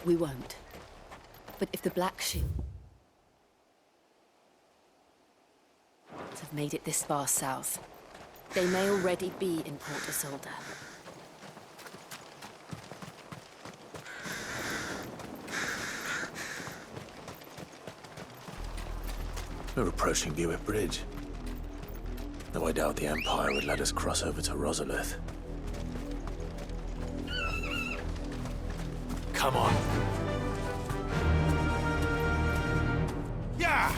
We won't. But if the Black Shield have made it this far south, they may already be in Port Isolde. We're approaching Buick Bridge. Though I doubt the Empire would let us cross over to Rosalith. Come on. Yeah!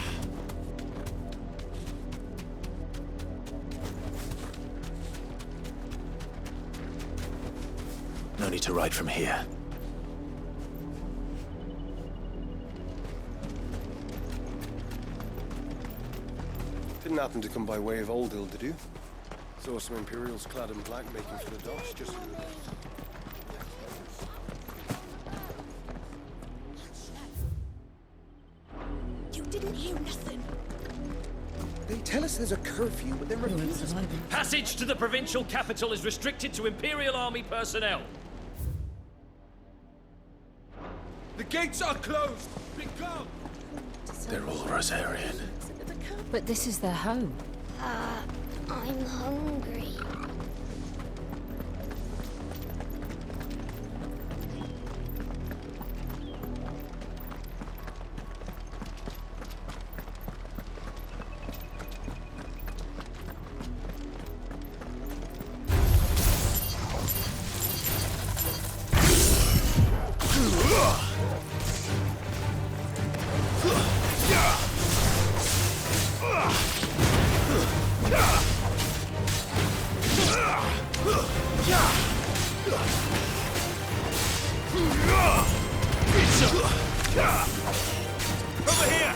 No need to ride from here. Didn't happen to come by way of Old Hill, did you? Saw some Imperials clad in black making for the docks just through there. You didn't hear nothing. They tell us there's a curfew, but then refuse us. Passage to the provincial capital is restricted to Imperial Army personnel. The gates are closed! Become! They're all Rosarian. But this is their home. I'm hungry. Over here!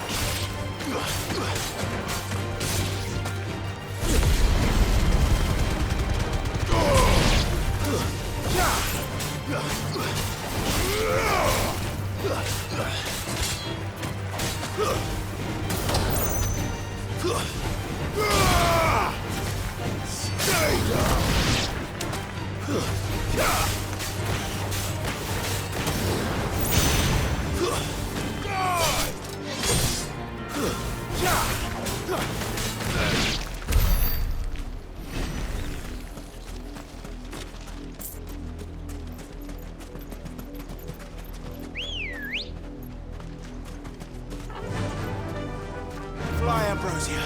Fly, Ambrosia.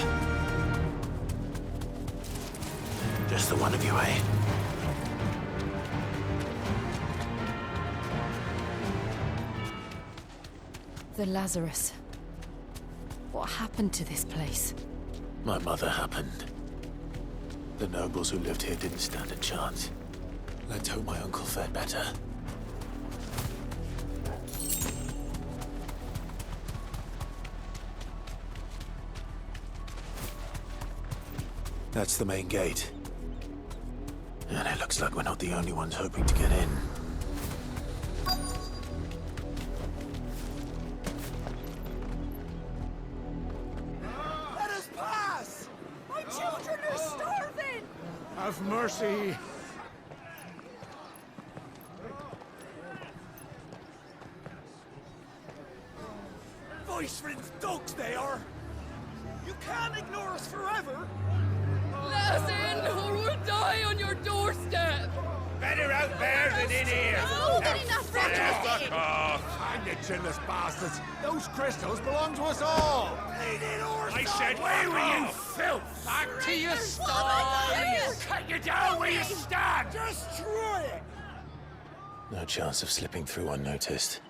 Just the one of you, eh? The Lazarus. What happened to this place? My mother happened. The nobles who lived here didn't stand a chance. Let's hope my uncle fared better. That's the main gate. And it looks like we're not the only ones hoping to get in. Let us pass! My children are starving! Have mercy! Voice-rin's dogs they are! You can't ignore us forever! Let us in, or we'll die on your doorstep! Better out there than in here! Oh, get enough Fuck off! Hang the chinless bastards! Those crystals belong to us all! I said, where were you, filth? Back to your stall! Cut you down where you stand! Destroy it! No chance of slipping through unnoticed.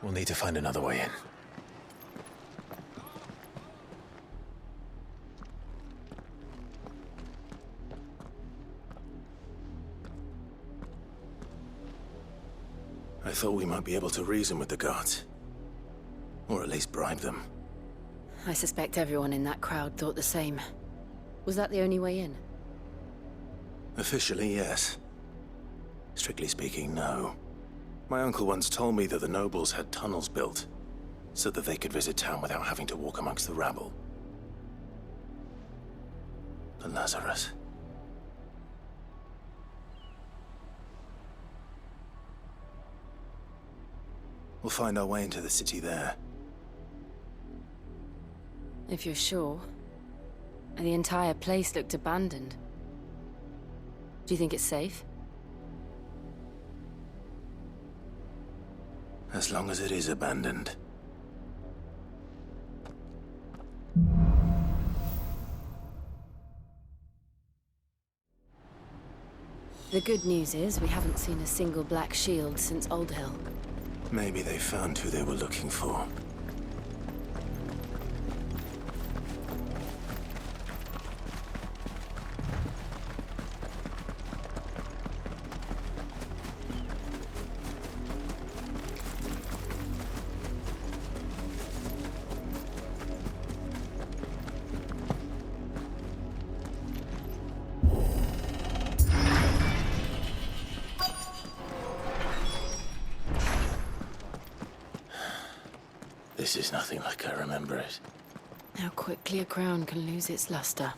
We'll need to find another way in. I thought we might be able to reason with the guards. Or at least bribe them. I suspect everyone in that crowd thought the same. Was that the only way in? Officially, yes. Strictly speaking, no. My uncle once told me that the nobles had tunnels built, so that they could visit town without having to walk amongst the rabble. The Lazarus. We'll find our way into the city there. If you're sure. The entire place looked abandoned. Do you think it's safe? As long as it is abandoned. The good news is we haven't seen a single black shield since Old Hill. Maybe they found who they were looking for. This is nothing like I remember it. How quickly a crown can lose its luster.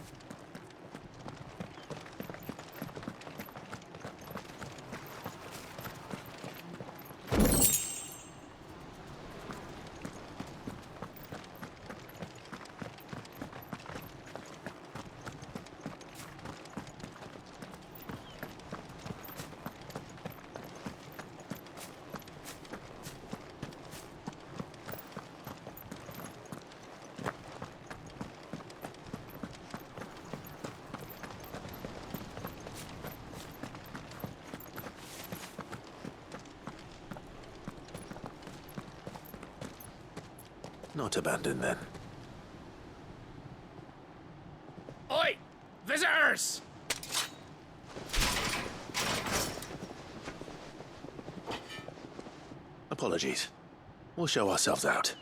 Not abandoned, then. Oi! Visitors! Apologies. We'll show ourselves out.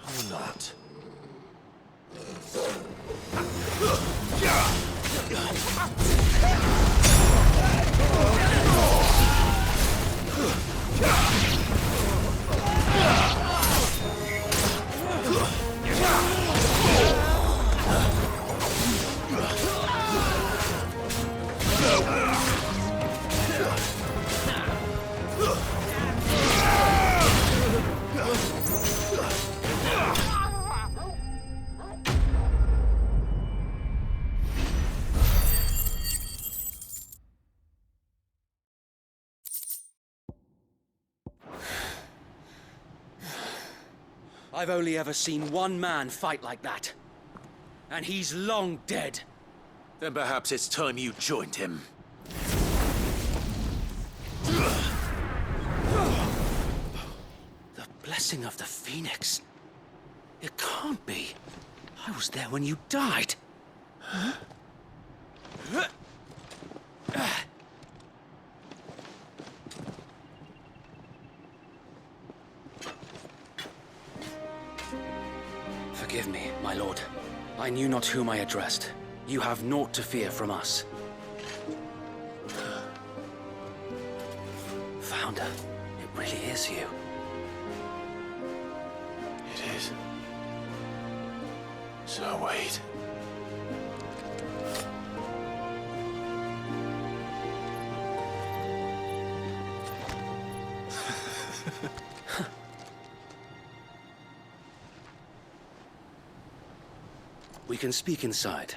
Or not. I've only ever seen one man fight like that. And he's long dead. Then perhaps it's time you joined him. The blessing of the Phoenix. It can't be. I was there when you died. Forgive me, my lord. I knew not whom I addressed. You have naught to fear from us. Founder, it really is you. It is. So wait. We can speak inside.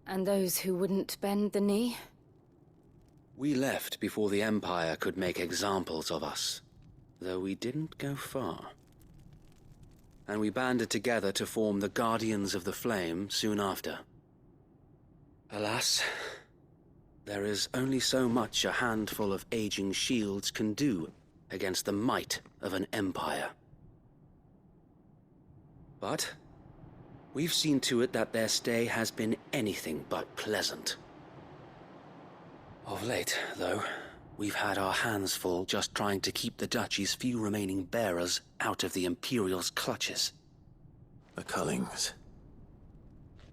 And those who wouldn't bend the knee? We left before the Empire could make examples of us, though we didn't go far. And we banded together to form the Guardians of the Flame soon after. Alas, there is only so much a handful of aging shields can do against the might of an empire. But we've seen to it that their stay has been anything but pleasant. Of late, though, we've had our hands full just trying to keep the Duchy's few remaining bearers out of the Imperial's clutches. The Cullings.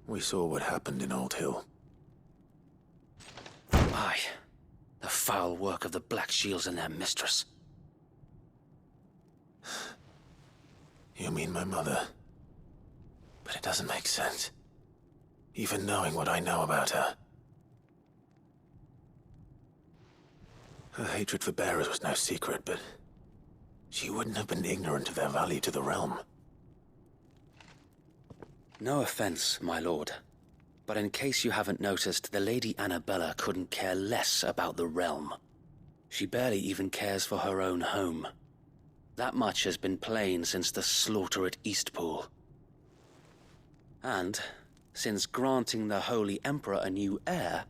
We saw what happened in Old Hill. Aye. The foul work of the Black Shields and their mistress. You mean my mother? But it doesn't make sense. Even knowing what I know about her. Her hatred for bearers was no secret, but she wouldn't have been ignorant of their value to the realm. No offense, my lord. But in case you haven't noticed, the Lady Annabella couldn't care less about the realm. She barely even cares for her own home. That much has been plain since the slaughter at Eastpool. And, since granting the Holy Emperor a new heir,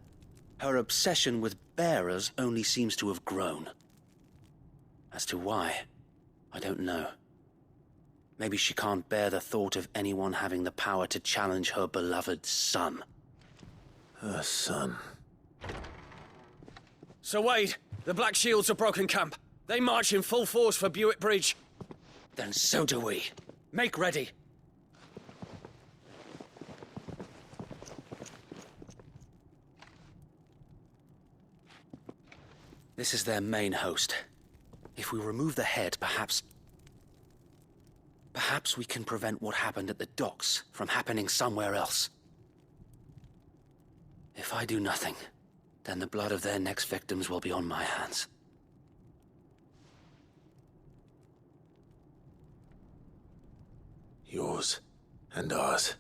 her obsession with bearers only seems to have grown. As to why, I don't know. Maybe she can't bear the thought of anyone having the power to challenge her beloved son. Her son. Sir Wade, the Black Shields have broken camp. They march in full force for Buick Bridge. Then so do we. Make ready. This is their main host. If we remove the head, perhaps we can prevent what happened at the docks from happening somewhere else. If I do nothing, then the blood of their next victims will be on my hands. Yours and ours.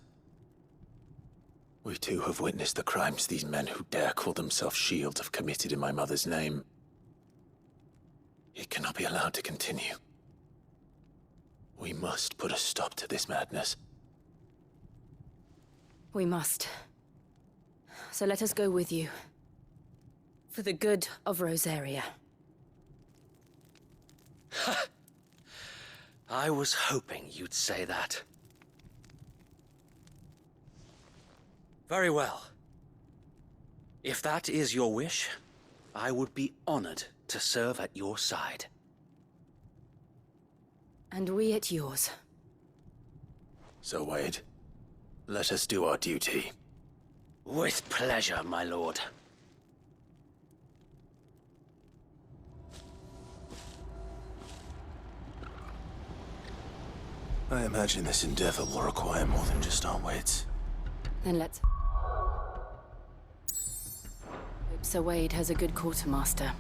We too have witnessed the crimes these men who dare call themselves shields have committed in my mother's name. It cannot be allowed to continue. We must put a stop to this madness. We must. So let us go with you. For the good of Rosaria. I was hoping you'd say that. Very well. If that is your wish, I would be honored to serve at your side. And we at yours. So, Wade, let us do our duty. With pleasure, my lord. I imagine this endeavor will require more than just our wits. Then let's... Hope Sir Wade has a good quartermaster.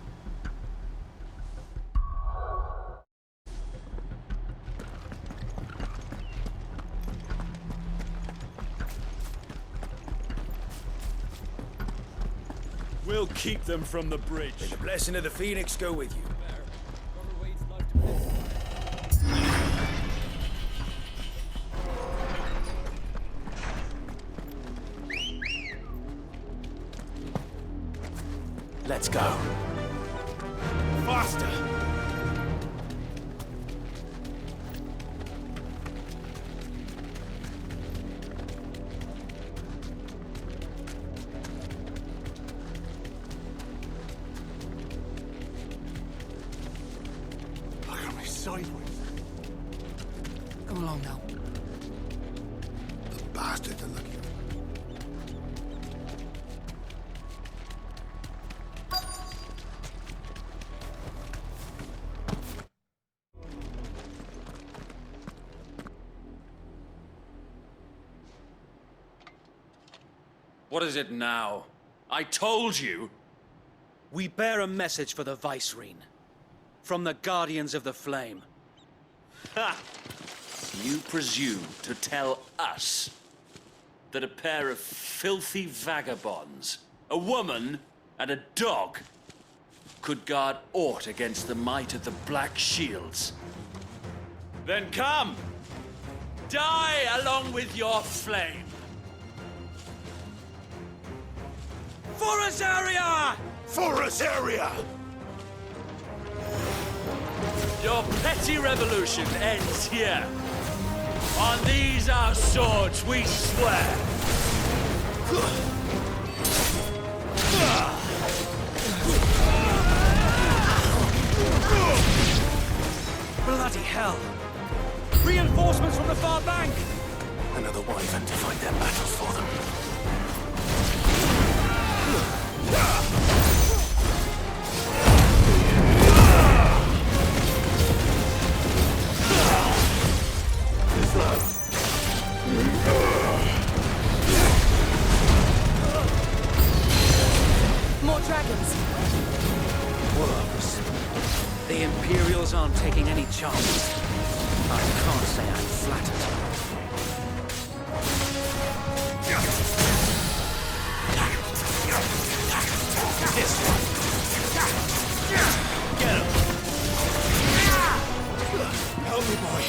We'll keep them from the bridge. May the blessing of the Phoenix go with you. Let's go. Faster! Look at me sideways. Come along now. The bastards are lucky. What is it now? I told you! We bear a message for the Vicereine. From the Guardians of the Flame. Ha! You presume to tell us that a pair of filthy vagabonds, a woman and a dog, could guard aught against the might of the Black Shields? Then come! Die along with your flame! For Rosaria! For Rosaria! Your petty revolution ends here. On these our swords we swear. Bloody hell! Reinforcements from the far bank! Another wyvern to fight their battles for them. More dragons. Worms. The Imperials aren't taking any chances. I can't say I'm flattered. This one. Get him. Help me, boy.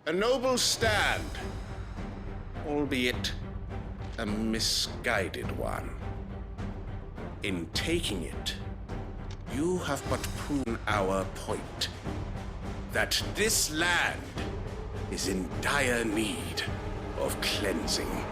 A noble stand, albeit a misguided one. In taking it, you have but proven our point, that this land is in dire need of cleansing.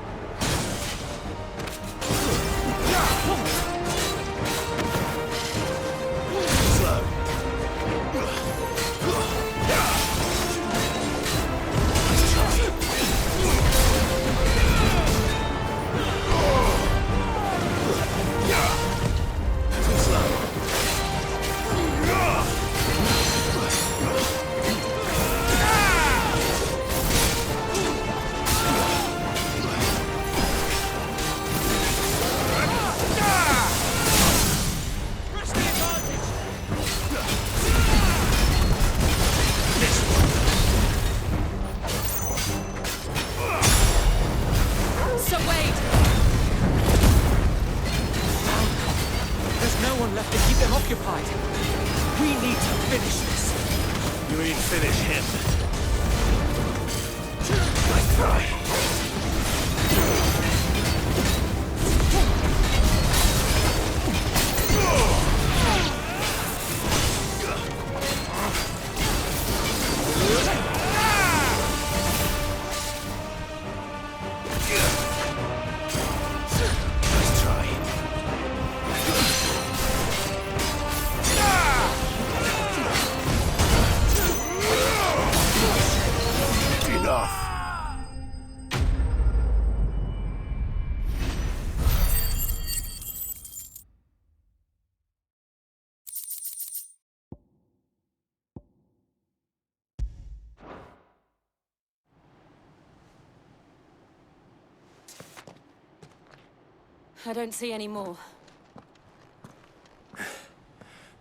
I don't see any more.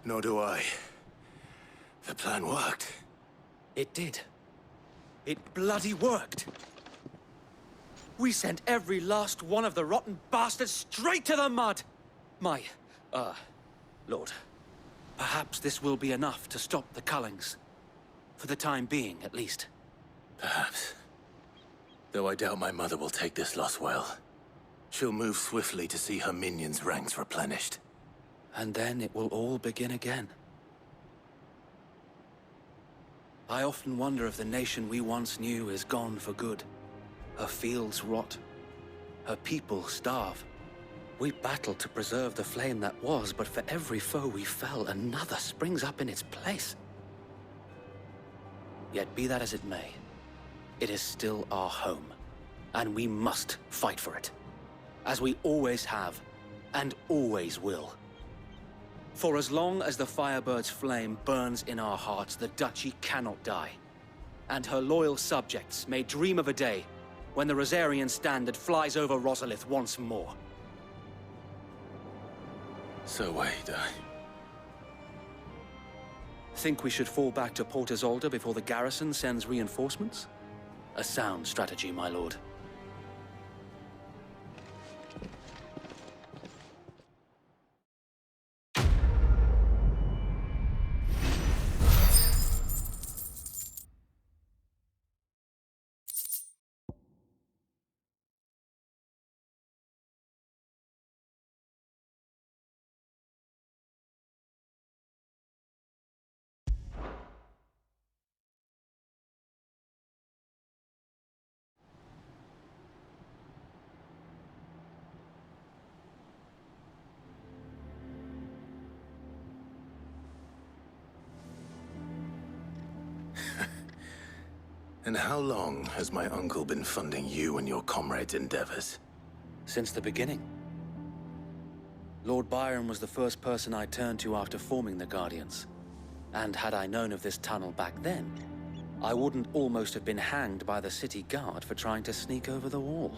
Nor do I. The plan worked. It did. It bloody worked. We sent every last one of the rotten bastards straight to the mud! My, Lord, perhaps this will be enough to stop the Cullings. For the time being, at least. Perhaps. Though I doubt my mother will take this loss well. She'll move swiftly to see her minions' ranks replenished. And then it will all begin again. I often wonder if the nation we once knew is gone for good. Her fields rot. Her people starve. We battled to preserve the flame that was, but for every foe we fell, another springs up in its place. Yet be that as it may, it is still our home, and we must fight for it. As we always have, and always will. For as long as the Firebird's flame burns in our hearts, the Duchy cannot die. And her loyal subjects may dream of a day when the Rosarian standard flies over Rosalith once more. So wait, Think we should fall back to Port Isolde before the garrison sends reinforcements? A sound strategy, my lord. And how long has my uncle been funding you and your comrades' endeavors? Since the beginning. Lord Byron was the first person I turned to after forming the Guardians. And had I known of this tunnel back then, I wouldn't almost have been hanged by the city guard for trying to sneak over the wall.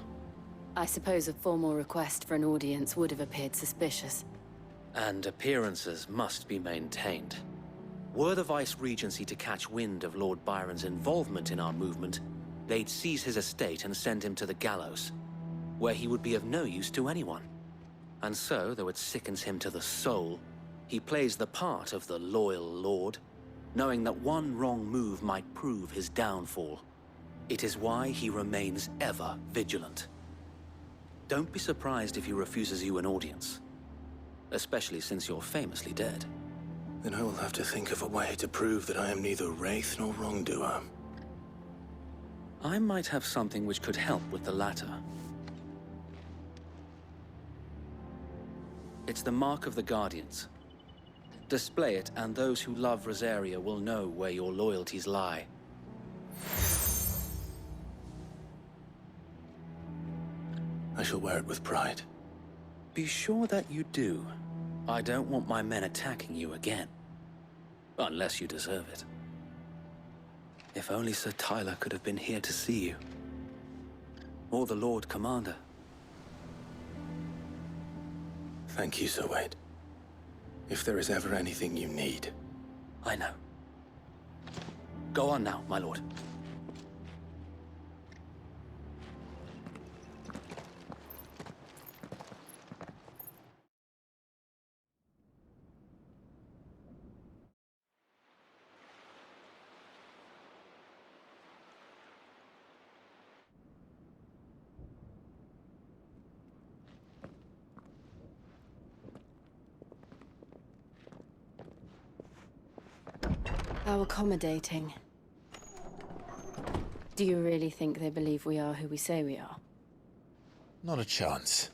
I suppose a formal request for an audience would have appeared suspicious. And appearances must be maintained. Were the Vice-Regency to catch wind of Lord Byron's involvement in our movement, they'd seize his estate and send him to the gallows, where he would be of no use to anyone. And so, though it sickens him to the soul, he plays the part of the loyal lord, knowing that one wrong move might prove his downfall. It is why he remains ever vigilant. Don't be surprised if he refuses you an audience, especially since you're famously dead. Then I will have to think of a way to prove that I am neither wraith nor wrongdoer. I might have something which could help with the latter. It's the mark of the Guardians. Display it, and those who love Rosaria will know where your loyalties lie. I shall wear it with pride. Be sure that you do. I don't want my men attacking you again. Unless you deserve it. If only Sir Tyler could have been here to see you. Or the Lord Commander. Thank you, Sir Wade. If there is ever anything you need. I know. Go on now, my lord. How accommodating. Do you really think they believe we are who we say we are? Not a chance.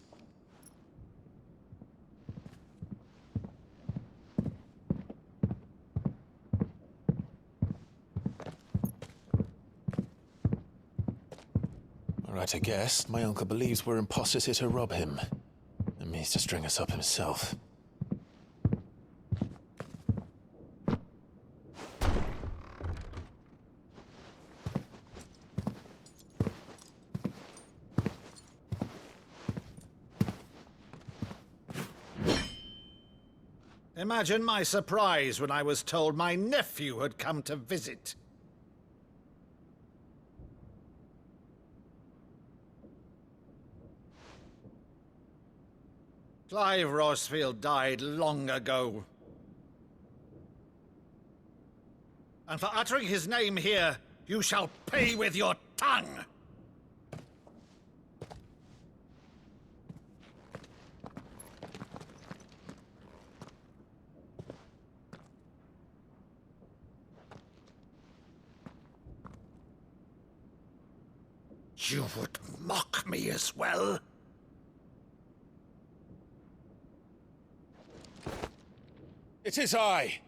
Right, I guess. My uncle believes we're imposters here to rob him. And means to string us up himself. Imagine my surprise when I was told my nephew had come to visit. Clive Rosfield died long ago. And for uttering his name here, you shall pay with your tongue! You would mock me as well? It is I,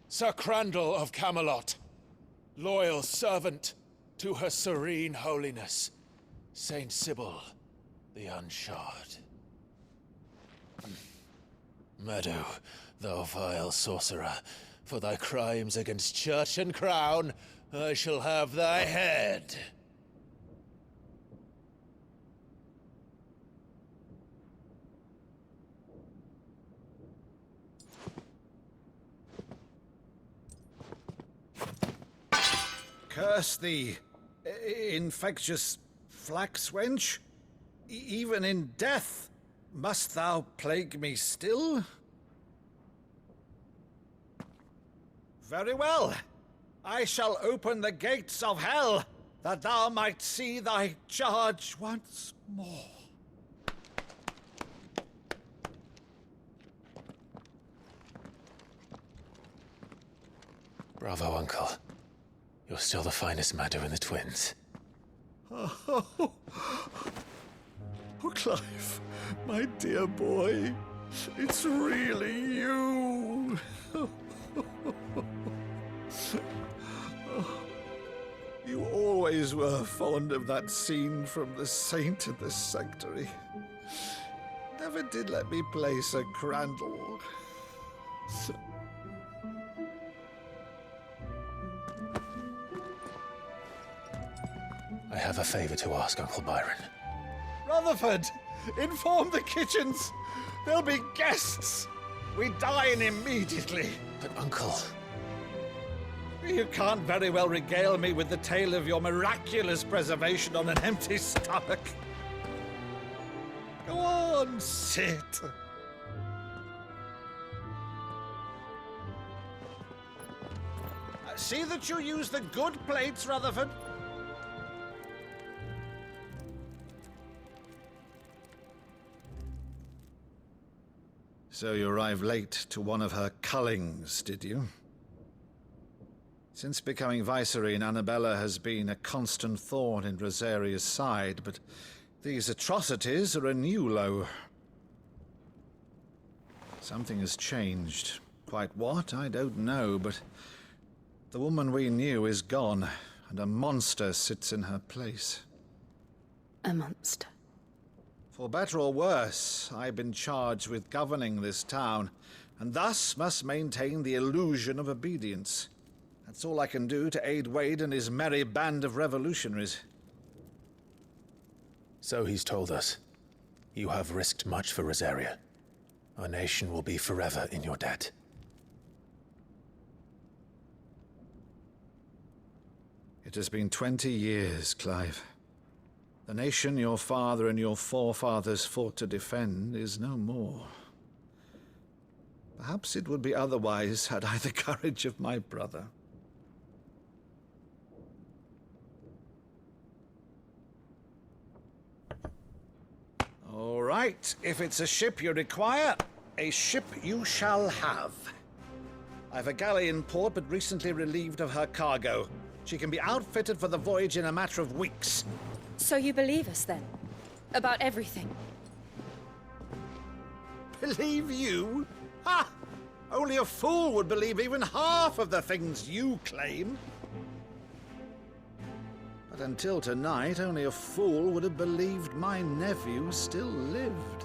Sir Crandall of Camelot, loyal servant to Her Serene Holiness, Saint Sybil the Unshod. Meadow, thou vile sorcerer, for thy crimes against church and crown, I shall have thy head. Curse thee, infectious flax wench. Even in death, must thou plague me still? Very well. I shall open the gates of hell, that thou might see thy charge once more. Bravo, Uncle. You're still the finest Maddo in the twins. Oh, Clive, my dear boy, it's really you. You always always were fond of that scene from The Saint and the Sanctuary. Never did let me play Sir Crandall. I have a favor to ask, Uncle Byron. Rutherford, inform the kitchens. There'll be guests. We dine immediately. But, Uncle... You can't very well regale me with the tale of your miraculous preservation on an empty stomach. Go on, sit. See that you use the good plates, Rutherford. So you arrived late to one of her cullings, did you? Since becoming Vicereine, Annabella has been a constant thorn in Rosaria's side, but these atrocities are a new low. Something has changed. Quite what, I don't know, but the woman we knew is gone, and a monster sits in her place. A monster. For better or worse, I've been charged with governing this town, and thus must maintain the illusion of obedience. That's all I can do to aid Wade and his merry band of revolutionaries. So he's told us. You have risked much for Rosaria. Our nation will be forever in your debt. It has been 20 years, Clive. The nation your father and your forefathers fought to defend is no more. Perhaps it would be otherwise had I the courage of my brother. All right, if it's a ship you require, a ship you shall have. I've a galley in port, but recently relieved of her cargo. She can be outfitted for the voyage in a matter of weeks. So you believe us, then? About everything? Believe you? Ha! Only a fool would believe even half of the things you claim. But until tonight, only a fool would have believed my nephew still lived.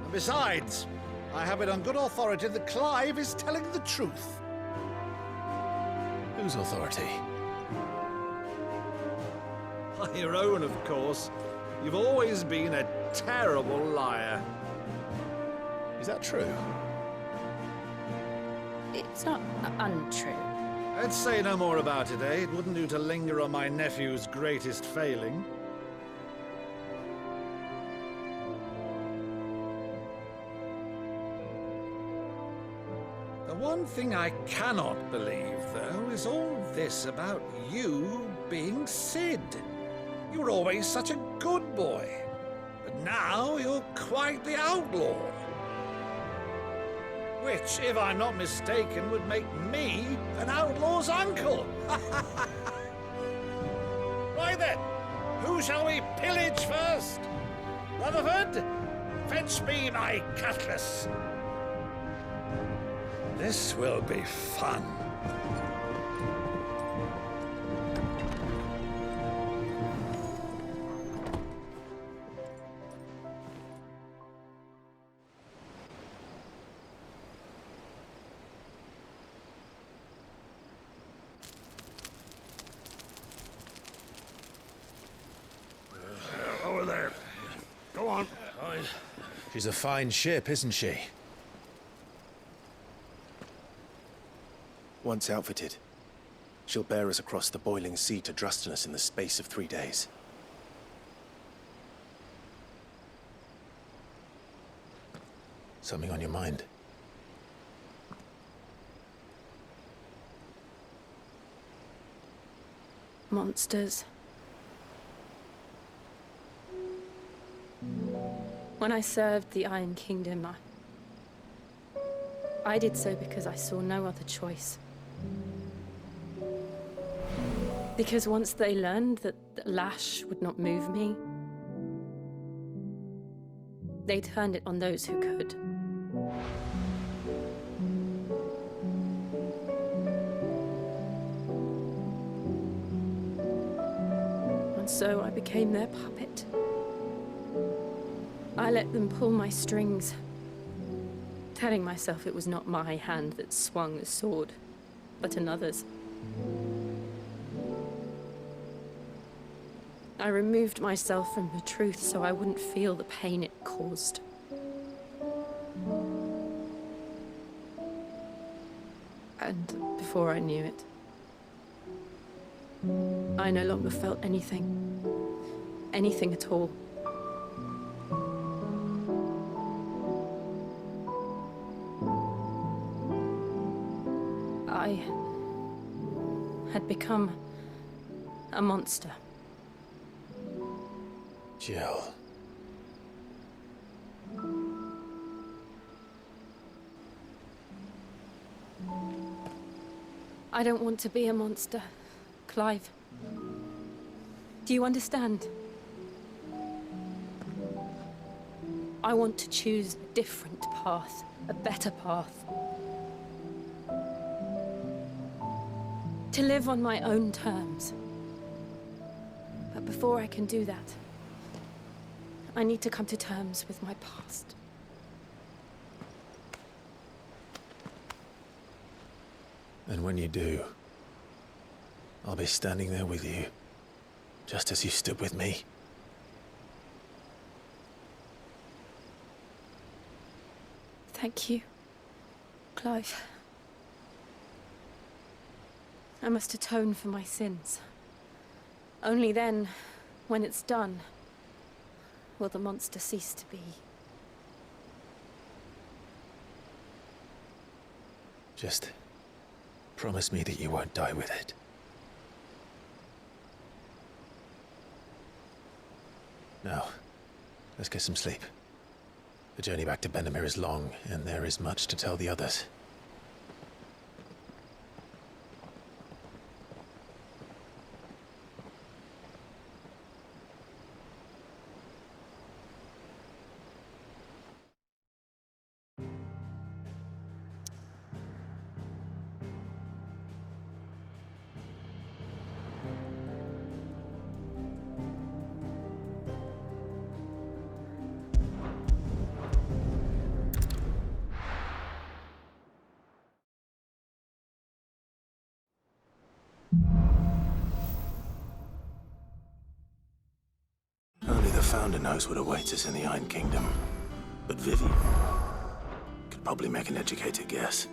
And besides, I have it on good authority that Clive is telling the truth. Whose authority? Your own, of course. You've always been a terrible liar. Is that true? It's not untrue. Let's say no more about it, eh? It wouldn't do to linger on my nephew's greatest failing. The one thing I cannot believe, though, is all this about you being Sid. You were always such a good boy, but now you're quite the outlaw. Which, if I'm not mistaken, would make me an outlaw's uncle. Right then, who shall we pillage first? Rutherford, fetch me my cutlass. This will be fun. Over there. Go on. She's a fine ship, isn't she? Once outfitted, she'll bear us across the boiling sea to Drustinus in the space of 3 days. Something on your mind? Monsters. When I served the Iron Kingdom, I did so because I saw no other choice. Because once they learned that the lash would not move me, they turned it on those who could. so I became their puppet. I let them pull my strings, telling myself it was not my hand that swung the sword, but another's. I removed myself from the truth so I wouldn't feel the pain it caused. And before I knew it, I no longer felt anything. Anything at all. I had become a monster. Jill. I don't want to be a monster, Clive. Do you understand? I want to choose a different path, a better path. To live on my own terms. But before I can do that, I need to come to terms with my past. And when you do, I'll be standing there with you, just as you stood with me. Thank you, Clive. I must atone for my sins. Only then, when it's done, will the monster cease to be. Just promise me that you won't die with it. Now, let's get some sleep. The journey back to Benamir is long, and there is much to tell the others. Only the Founder knows what awaits us in the Iron Kingdom. But Vivi could probably make an educated guess.